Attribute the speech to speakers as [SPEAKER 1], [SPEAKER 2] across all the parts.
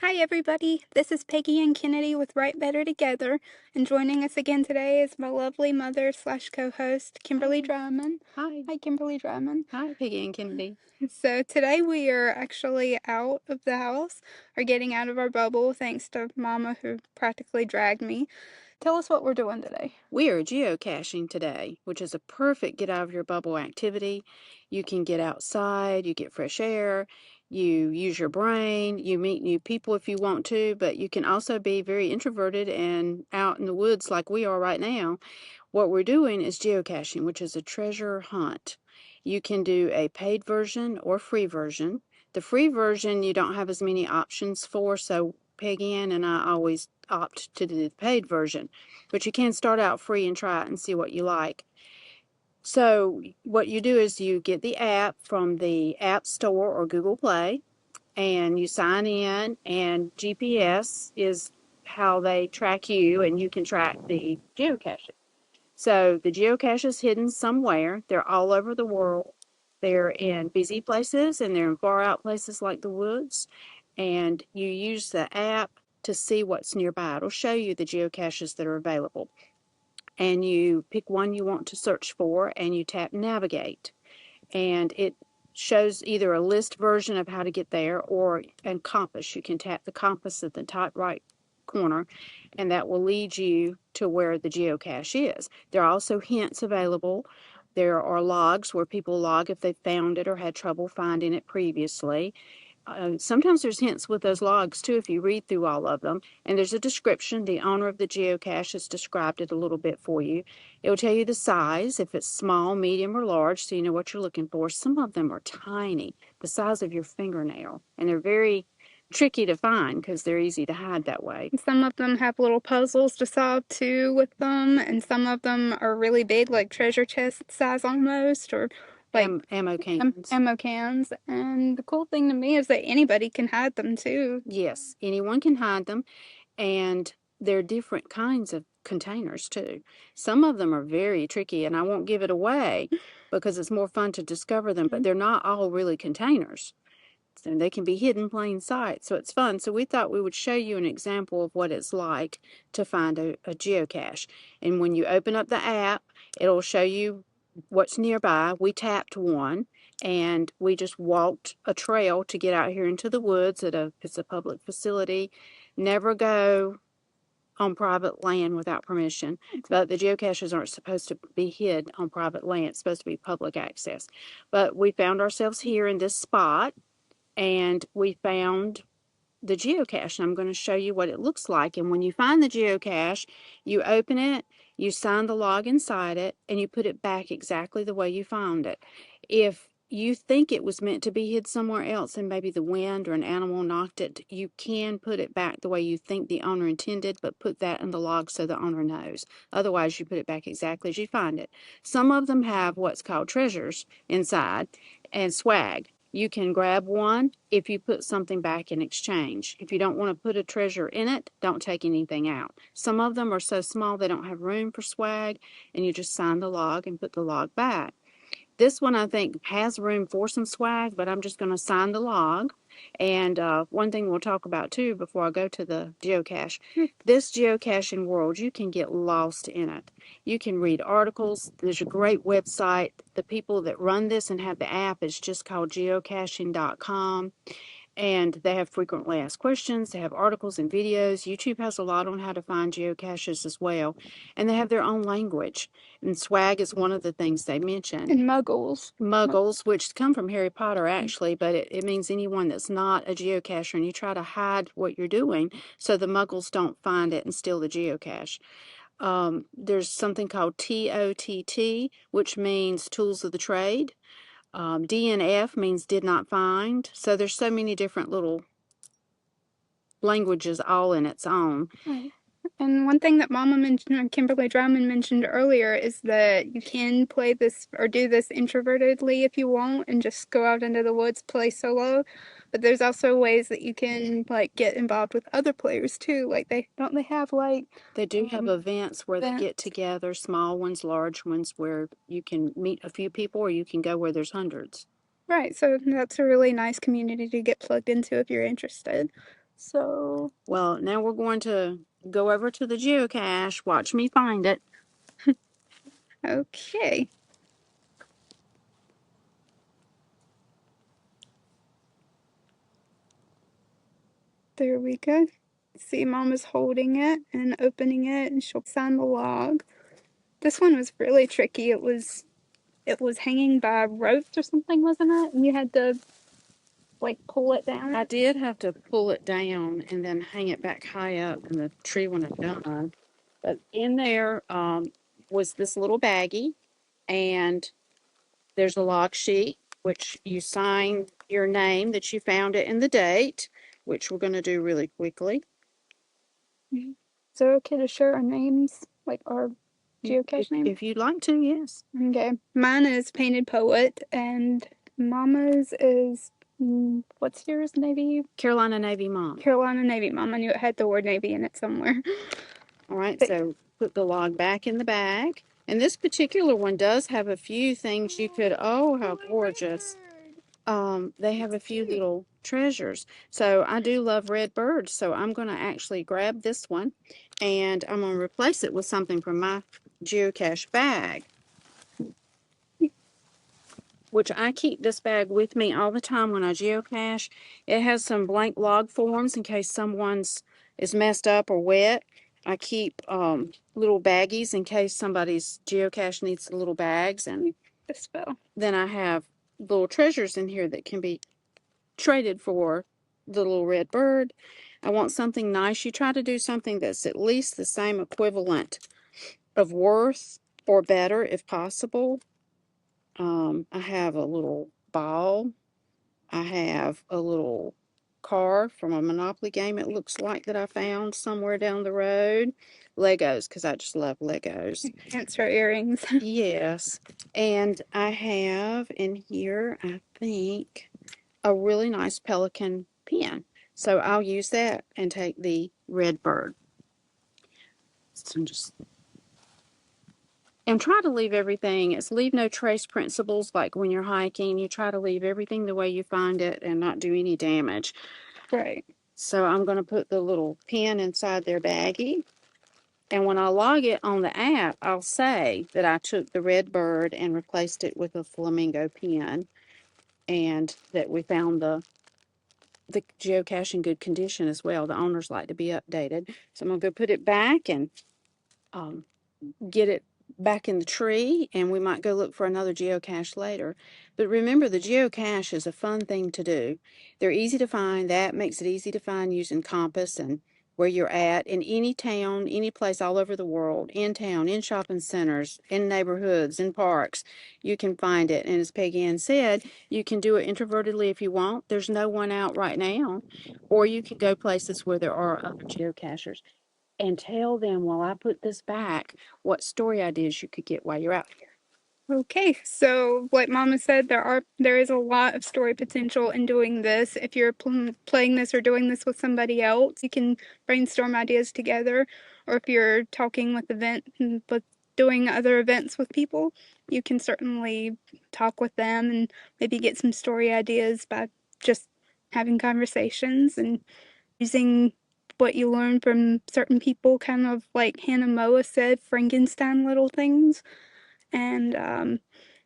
[SPEAKER 1] Hi everybody, this is Peggyann Kennedy with Write Better Together, and joining us again today is my lovely mother slash co-host, Kimberly Drymon.
[SPEAKER 2] Hi.
[SPEAKER 1] Hi Kimberly Drymon.
[SPEAKER 2] Hi, Peggyann Kennedy.
[SPEAKER 1] So today we are actually out of the house, or getting out of our bubble thanks to Mama who practically dragged me. Tell us what we're doing today.
[SPEAKER 2] We are geocaching today, which is a perfect get out of your bubble activity. You can get outside, you get fresh air, you use your brain, you meet new people if you want to, but you can also be very introverted and out in the woods like we are right now. What we're doing is geocaching, which is a treasure hunt. You can do a paid version or free version. The free version you don't have as many options for, so Peggy Ann and I always opt to do the paid version. But you can start out free and try it and see what you like. So what you do is you get the app from the App Store or Google Play, and you sign in, and GPS is how they track you, and you can track the geocaching. So the geocache is hidden somewhere. They're all over the world. They're in busy places and they're in far out places like the woods. And you use the app to see what's nearby. It'll show you the geocaches that are available. And you pick one you want to search for and you tap navigate. And it shows either a list version of how to get there or a compass. You can tap the compass at the top right corner, and that will lead you to where the geocache is. There are also hints available. There are logs where people log if they found it or had trouble finding it previously. Sometimes there's hints with those logs too if you read through all of them. And there's a description. The owner of the geocache has described it a little bit for you. It will tell you the size, if it's small, medium, or large, so you know what you're looking for. Some of them are tiny, the size of your fingernail. And they're very tricky to find because they're easy to hide that way.
[SPEAKER 1] Some of them have little puzzles to solve too with them, and some of them are really big, like treasure chest size almost, or like
[SPEAKER 2] Ammo cans.
[SPEAKER 1] ammo cans. And the cool thing to me is that anybody can hide them too.
[SPEAKER 2] Yes, anyone can hide them. And they're different kinds of containers too. Some of them are very tricky, and I won't give it away because it's more fun to discover them, but they're not all really containers. And they can be hidden plain sight, so it's fun. So we thought we would show you an example of what it's like to find a geocache. And when you open up the app, it'll show you what's nearby. We tapped one, and we just walked a trail to get out here into the woods. It's a public facility. Never go on private land without permission. But the geocaches aren't supposed to be hid on private land. It's supposed to be public access. But we found ourselves here in this spot, and we found the geocache, and I'm going to show you what it looks like. And when you find the geocache, you open it, you sign the log inside it, and you put it back exactly the way you found it. If you think it was meant to be hid somewhere else and maybe the wind or an animal knocked it, you can put it back the way you think the owner intended, but put that in the log so the owner knows. Otherwise, you put it back exactly as you find it. Some of them have what's called treasures inside and swag. You can grab one if you put something back in exchange. If you don't want to put a treasure in it, don't take anything out. Some of them are so small they don't have room for swag, and you just sign the log and put the log back. This one I think has room for some swag, but I'm just going to sign the log. And one thing we'll talk about too before I go to the geocache, this geocaching world, you can get lost in it. You can read articles. There's a great website. The people that run this and have the app is just called geocaching.com. And they have frequently asked questions. They have articles and videos. YouTube has a lot on how to find geocaches as well. And they have their own language. And swag is one of the things they mention.
[SPEAKER 1] And muggles.
[SPEAKER 2] Muggles, which come from Harry Potter actually, but it means anyone that's not a geocacher, and you try to hide what you're doing so the muggles don't find it and steal the geocache. There's something called TOTT, which means tools of the trade. DNF means did not find. So there's so many different little languages all in its own.
[SPEAKER 1] Right. And one thing that Mama mentioned, Kimberly Drymon mentioned earlier, is that you can play this or do this introvertedly if you want and just go out into the woods, play solo. But there's also ways that you can like get involved with other players too. Like they have like
[SPEAKER 2] They do have events where they get
[SPEAKER 1] events.
[SPEAKER 2] together, small ones, large ones, where you can meet a few people or you can go where there's hundreds.
[SPEAKER 1] Right, so that's a really nice community to get plugged into if you're interested. So,
[SPEAKER 2] well, now we're going to go over to the geocache. Watch me find it.
[SPEAKER 1] okay. There we go. See, Mama's holding it and opening it, and she'll sign the log. This one was really tricky. It was hanging by ropes or something, wasn't it? And you had to like pull it down.
[SPEAKER 2] I did have to pull it down and then hang it back high up in the tree when it done. But in there was this little baggie, and there's a log sheet, which you sign your name that you found it and the date, which we're going to do really quickly.
[SPEAKER 1] Is it okay to share our names, like our geocache name?
[SPEAKER 2] If you'd like to, yes.
[SPEAKER 1] Okay. Mine is Painted Poet, and Mama's is, what's yours, Navy?
[SPEAKER 2] Carolina Navy Mom.
[SPEAKER 1] Carolina Navy Mom. I knew it had the word Navy in it somewhere.
[SPEAKER 2] All right, so put the log back in the bag. And this particular one does have a few things you could, oh, how gorgeous. They have a few little treasures. So I do love red birds, so I'm going to actually grab this one, and I'm going to replace it with something from my geocache bag, which I keep this bag with me all the time when I geocache. It has some blank log forms in case someone's is messed up or wet. I keep little baggies in case somebody's geocache needs the little bags, and
[SPEAKER 1] This fell.
[SPEAKER 2] then I have little treasures in here that can be traded for the little red bird. I want something nice. You try to do something that's at least the same equivalent of worth or better if possible. I have a little ball. I have a little car from a Monopoly game, it looks like, that I found somewhere down the road. Legos, because I just love Legos.
[SPEAKER 1] Answer earrings.
[SPEAKER 2] Yes. And I have in here, I think, a really nice pelican pen. So I'll use that and take the red bird. So just and try to leave everything. It's leave no trace principles. Like when you're hiking, you try to leave everything the way you find it and not do any damage.
[SPEAKER 1] Right.
[SPEAKER 2] So I'm going to put the little pen inside their baggie. And when I log it on the app, I'll say that I took the red bird and replaced it with a flamingo pen, and that we found the geocache in good condition as well. The owners like to be updated. So I'm going to go put it back and get it back in the tree, and we might go look for another geocache later. But remember, the geocache is a fun thing to do. They're easy to find. That makes it easy to find using compass and where you're at in any town, any place all over the world, in town, in shopping centers, in neighborhoods, in parks. You can find it. And as Peggyann said, you can do it introvertedly if you want. There's no one out right now. Or you can go places where there are other geocachers and tell them while I put this back what story ideas you could get while you're out here.
[SPEAKER 1] Okay, so like Mama said, there is a lot of story potential in doing this. If you're playing this or doing this with somebody else, you can brainstorm ideas together. Or if you're talking with but doing other events with people, you can certainly talk with them and maybe get some story ideas by just having conversations and using what you learn from certain people, kind of like Hannah Moa said, Frankenstein little things. And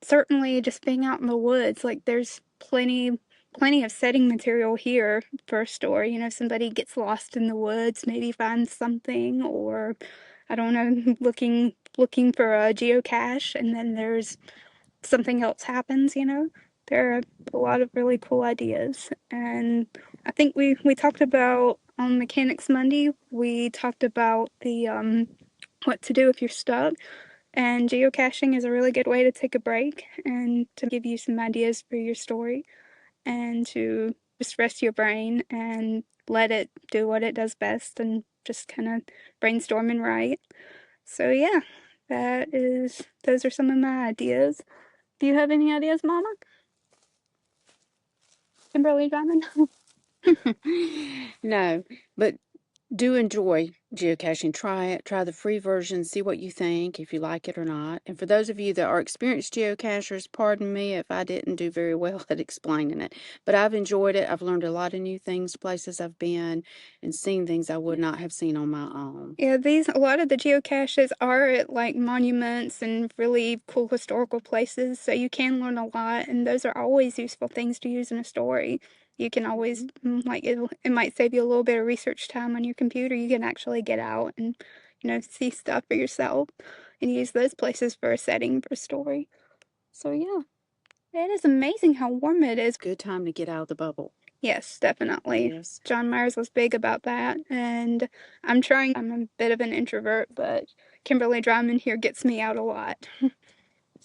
[SPEAKER 1] certainly just being out in the woods, like there's plenty of setting material here for a story. Somebody gets lost in the woods, maybe finds something, or I don't know, looking for a geocache, and then there's something else happens. There are a lot of really cool ideas. And I think we talked about on Mechanics Monday, we talked about the what to do if you're stuck. And geocaching is a really good way to take a break and to give you some ideas for your story and to just rest your brain and let it do what it does best and just kind of brainstorm and write. So yeah, those are some of my ideas. Do you have any ideas, Mama? Kimberly Drymon?
[SPEAKER 2] No, but do enjoy geocaching. Try it. Try the free version. See what you think, if you like it or not. And for those of you that are experienced geocachers, pardon me if I didn't do very well at explaining it. But I've enjoyed it. I've learned a lot of new things, places I've been, and seen things I would not have seen on my own.
[SPEAKER 1] Yeah, a lot of the geocaches are at like monuments and really cool historical places, so you can learn a lot, and those are always useful things to use in a story. You can always, like, it might save you a little bit of research time on your computer. You can actually get out and, see stuff for yourself and use those places for a setting for a story. So, yeah, it is amazing how warm it is.
[SPEAKER 2] Good time to get out of the bubble.
[SPEAKER 1] Yes, definitely.
[SPEAKER 2] Yes.
[SPEAKER 1] John Myers was big about that, and I'm trying. I'm a bit of an introvert, but Kimberly Drymon here gets me out a lot.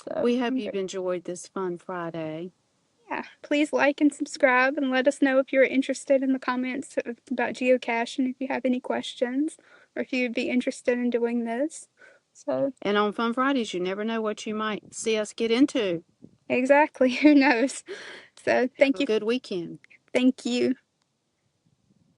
[SPEAKER 1] So,
[SPEAKER 2] We hope you've enjoyed this fun Friday.
[SPEAKER 1] yeah, please like and subscribe and let us know if you're interested in the comments about geocache and if you have any questions or if you'd be interested in doing this. So,
[SPEAKER 2] And on Fun Fridays, you never know what you might see us get into.
[SPEAKER 1] exactly, who knows? So,
[SPEAKER 2] Have a good weekend.
[SPEAKER 1] Thank you.